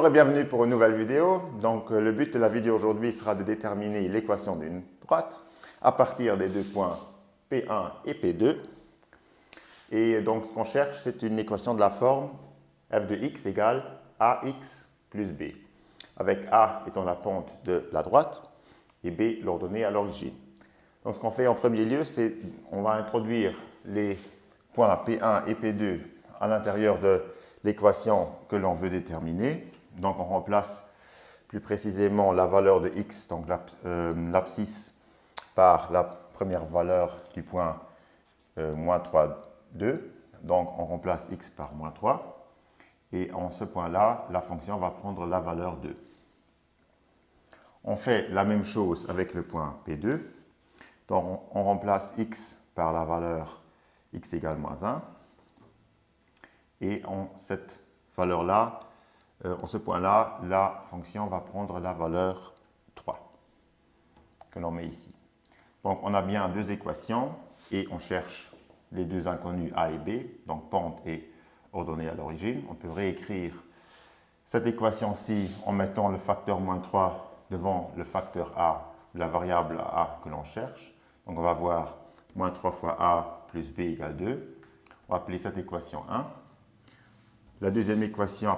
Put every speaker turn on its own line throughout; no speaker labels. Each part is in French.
Bonjour et bienvenue pour une nouvelle vidéo. Donc, le but de la vidéo aujourd'hui sera de déterminer l'équation d'une droite à partir des deux points P1 et P2. Et donc, ce qu'on cherche, c'est une équation de la forme f de x égale ax plus b, avec a étant la pente de la droite et b l'ordonnée à l'origine. Donc, ce qu'on fait en premier lieu, c'est on va introduire les points P1 et P2 à l'intérieur de l'équation que l'on veut déterminer. Donc, on remplace plus précisément la valeur de x, donc l'abscisse, par la première valeur du point moins 3, 2. Donc, on remplace x par moins 3. Et en ce point-là, la fonction va prendre la valeur 2. On fait la même chose avec le point P2. Donc, on remplace x par la valeur x égale moins 1. Et en cette valeur-là, en ce point-là, la fonction va prendre la valeur 3 que l'on met ici. Donc, on a bien deux équations et on cherche les deux inconnus a et b, donc pente et ordonnée à l'origine. On peut réécrire cette équation-ci en mettant le facteur moins 3 devant le facteur a, la variable a que l'on cherche. Donc, on va avoir moins 3 fois a plus b égale 2. On va appeler cette équation 1. La deuxième équation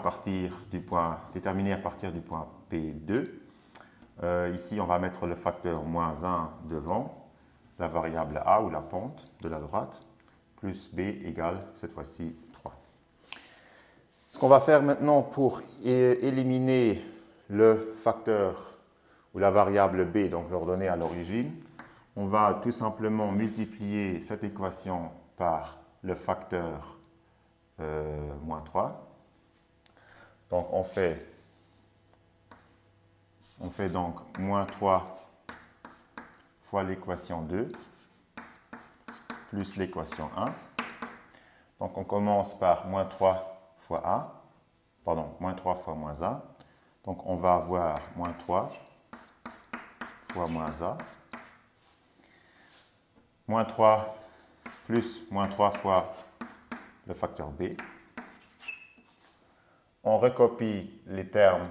déterminée à partir du point P2. Ici, on va mettre le facteur moins 1 devant la variable a ou la pente de la droite, plus b égale cette fois-ci 3. Ce qu'on va faire maintenant pour éliminer le facteur ou la variable b, donc l'ordonnée à l'origine, on va tout simplement multiplier cette équation par le facteur moins 3. Donc, on fait donc moins 3 fois l'équation 2 plus l'équation 1. Donc, on commence par moins 3 fois a, pardon, moins 3 fois moins a. Donc, on va avoir moins 3 fois moins a, moins 3 plus moins 3 fois le facteur b. On recopie les termes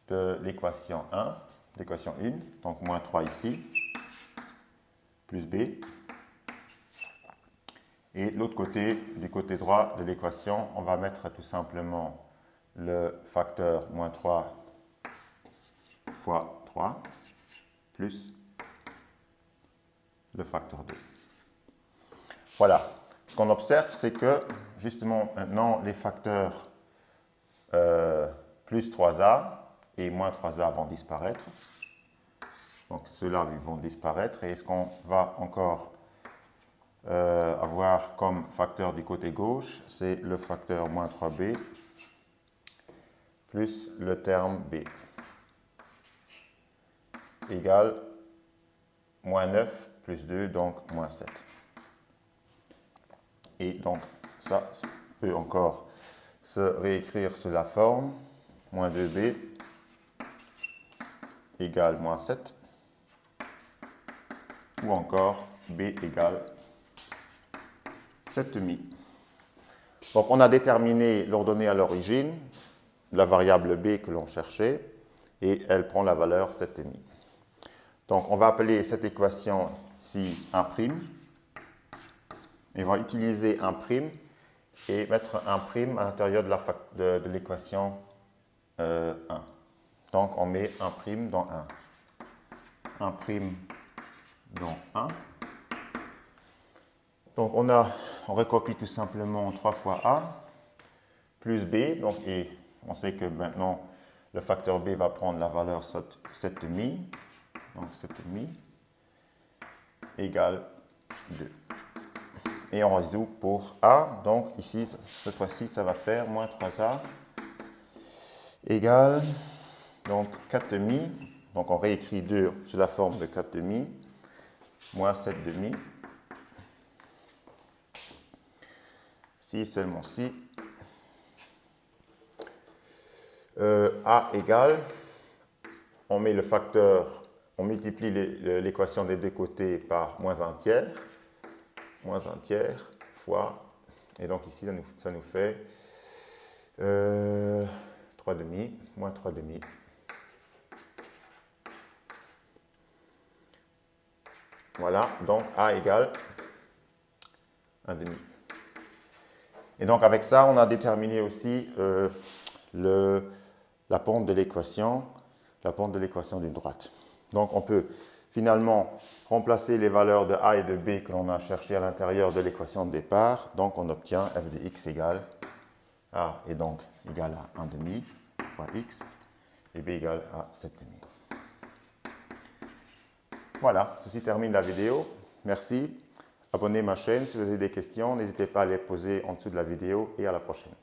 de l'équation 1, l'équation 1, donc moins 3 ici, plus b. Et l'autre côté, du côté droit de l'équation, on va mettre tout simplement le facteur moins 3 fois 3 plus le facteur 2. Voilà. Ce qu'on observe, c'est que justement maintenant les facteurs plus 3a et moins 3a vont disparaître. Donc ceux-là vont disparaître. Et ce qu'on va encore avoir comme facteur du côté gauche, c'est le facteur moins 3b plus le terme b égale moins 9 plus 2, donc moins 7. Et donc ça peut encore se réécrire sous la forme moins 2b égale moins 7 ou encore b égale 7,5. Donc on a déterminé l'ordonnée à l'origine, la variable b que l'on cherchait, et elle prend la valeur 7,5. Donc on va appeler cette équation-ci 1', et on va utiliser 1' et mettre 1' à l'intérieur de l'équation 1. Donc on met 1' dans 1. 1' dans 1. Donc on recopie tout simplement 3 fois a plus b. Donc, et on sait que maintenant le facteur b va prendre la valeur 7,5. Donc 7,5 égale 2. Et on résout pour a. Donc ici, cette fois-ci, ça va faire moins 3a égale donc 4,5. Donc on réécrit 2 sous la forme de 4,5 moins 7,5. Si seulement si. A égale, on met le facteur, on multiplie l'équation des deux côtés par moins 1 tiers fois, et donc ici ça nous fait 3 demi, moins 3 demi. Voilà, donc A égale 1 demi. Et donc avec ça, on a déterminé aussi la pente de l'équation d'une droite. Donc on peut finalement remplacer les valeurs de A et de B que l'on a cherchées à l'intérieur de l'équation de départ. Donc on obtient f de x égale A est donc égal à 1 demi fois x et B égale à 7 demi. Voilà, ceci termine la vidéo. Merci. Abonnez ma chaîne si vous avez des questions. N'hésitez pas à les poser en dessous de la vidéo et à la prochaine.